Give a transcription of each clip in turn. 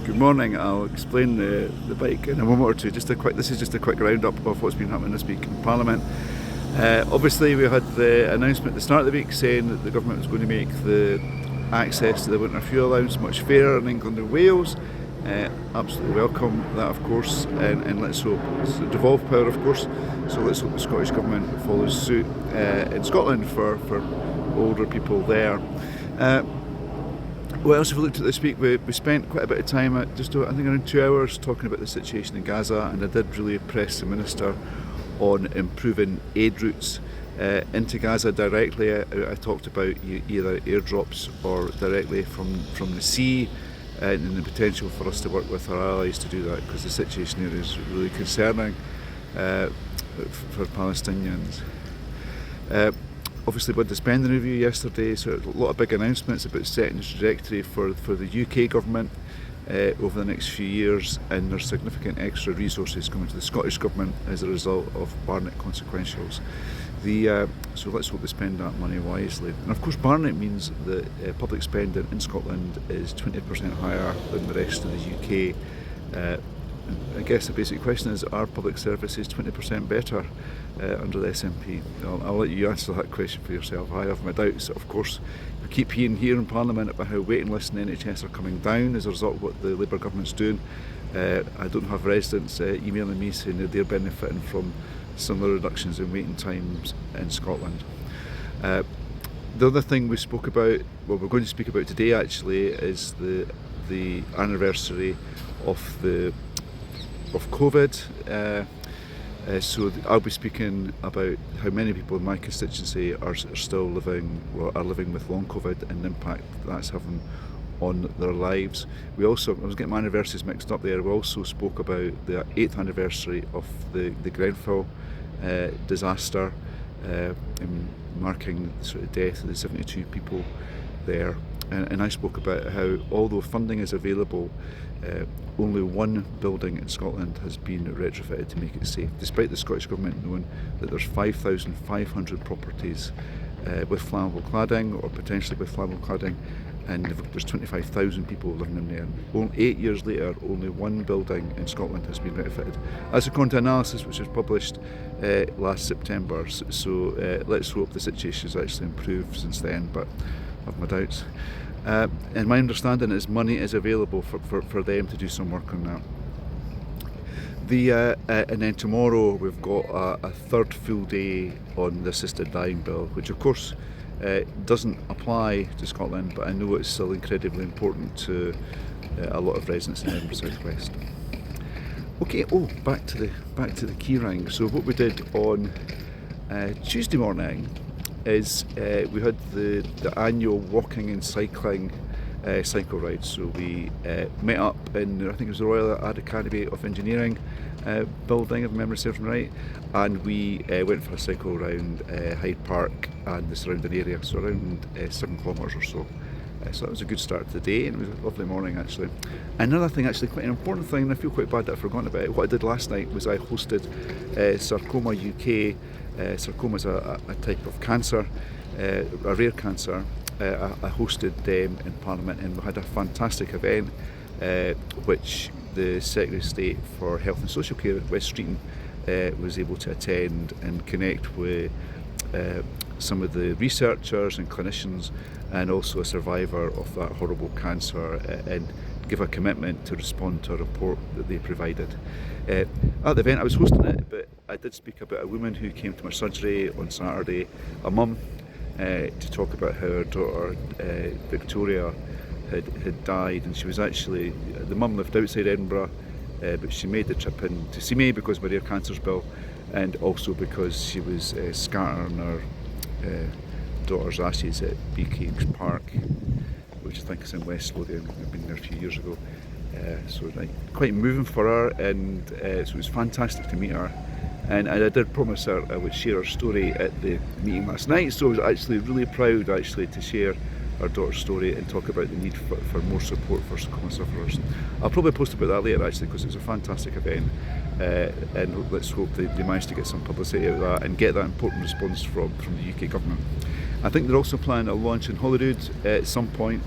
Good morning. I'll explain the bike in a moment or two. This is just a quick roundup of what's been happening this week in Parliament. Obviously, we had the announcement at the start of the week saying that the government was going to make the access to the winter fuel allowance much fairer in England and Wales. Absolutely welcome that, of course, and let's hope it's a devolved power, of course. So let's hope the Scottish Government follows suit in Scotland for older people there. What else have we looked at this week? We spent quite a bit of time, I think around 2 hours, talking about the situation in Gaza, and I did really press the Minister on improving aid routes into Gaza directly. I talked about either airdrops or directly from the sea, and the potential for us to work with our allies to do that, because the situation here is really concerning for Palestinians. Obviously, with the spending review yesterday, so a lot of big announcements about setting the trajectory for the UK government over the next few years, and there's significant extra resources coming to the Scottish government as a result of Barnett consequentials. So let's hope they spend that money wisely. And of course, Barnett means that public spending in Scotland is 20% higher than the rest of the UK. I guess the basic question is, are public services 20% better under the SNP? I'll let you answer that question for yourself. I have my doubts. Of course, we keep hearing here in Parliament about how waiting lists in the NHS are coming down as a result of what the Labour government's doing. I don't have residents emailing me saying that they're benefiting from similar reductions in waiting times in Scotland. The other thing we're going to speak about today actually, is the anniversary of COVID. So I'll be speaking about how many people in my constituency are still living with long COVID and the impact that's having on their lives. I was getting my anniversaries mixed up there. We also spoke about the 8th anniversary of the Grenfell disaster, marking the sort of death of the 72 people there. And I spoke about how, although funding is available, only one building in Scotland has been retrofitted to make it safe, despite the Scottish Government knowing that there's 5,500 properties with flammable cladding, or potentially with flammable cladding, and there's 25,000 people living in there. 8 years later, only one building in Scotland has been retrofitted. That's according to analysis which was published last September, so let's hope the situation has actually improved since then, but I have my doubts. And my understanding is money is available for them to do some work on that. And then tomorrow we've got a third full day on the assisted dying bill, which of course doesn't apply to Scotland, but I know it's still incredibly important to a lot of residents in Edinburgh South West. Okay, back to the keyring. So what we did on Tuesday morning is we had the annual walking and cycling cycle ride. So we met up in, I think it was the Royal Academy of Engineering building, if memory serves me right, and we went for a cycle around Hyde Park and the surrounding area, so around 7 kilometres or so. So that was a good start to the day, and it was a lovely morning actually. Another thing, actually quite an important thing, and I feel quite bad that I've forgotten about it, what I did last night was I hosted Sarcoma UK. Sarcoma is a type of cancer, a rare cancer. I hosted them in Parliament, and we had a fantastic event which the Secretary of State for Health and Social Care, Wes Streeton, was able to attend and connect with some of the researchers and clinicians, and also a survivor of that horrible cancer, and give a commitment to respond to a report that they provided. At the event I was hosting it, but I did speak about a woman who came to my surgery on Saturday, a mum, to talk about how her daughter Victoria had died, and she was actually, the mum lived outside Edinburgh, but she made the trip in to see me because of my rare cancers bill, and also because she was scattering her daughter's ashes at Beaky Park, which I think is in West Lothian. I've been there a few years ago. So quite moving for her, and so it was fantastic to meet her. And I did promise her I would share her story at the meeting last night, so I was actually really proud to share our daughter's story and talk about the need for more support for sarcoma sufferers. I'll probably post about that later actually, because it was a fantastic event, and let's hope they manage to get some publicity out of that and get that important response from the UK government. I think they're also planning a launch in Holyrood at some point,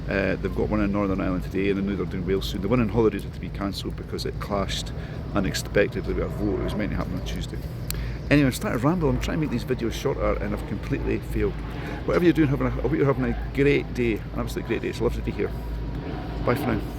They've got one in Northern Ireland today, and I know they're doing Wales soon. The one in Holyrood had to be cancelled because it clashed unexpectedly with a vote. It was meant to happen on Tuesday. Anyway, I've started rambling. I'm trying to make these videos shorter and I've completely failed. Whatever you're doing, I hope you're having a great day, an absolutely great day. It's lovely to be here. Bye for now.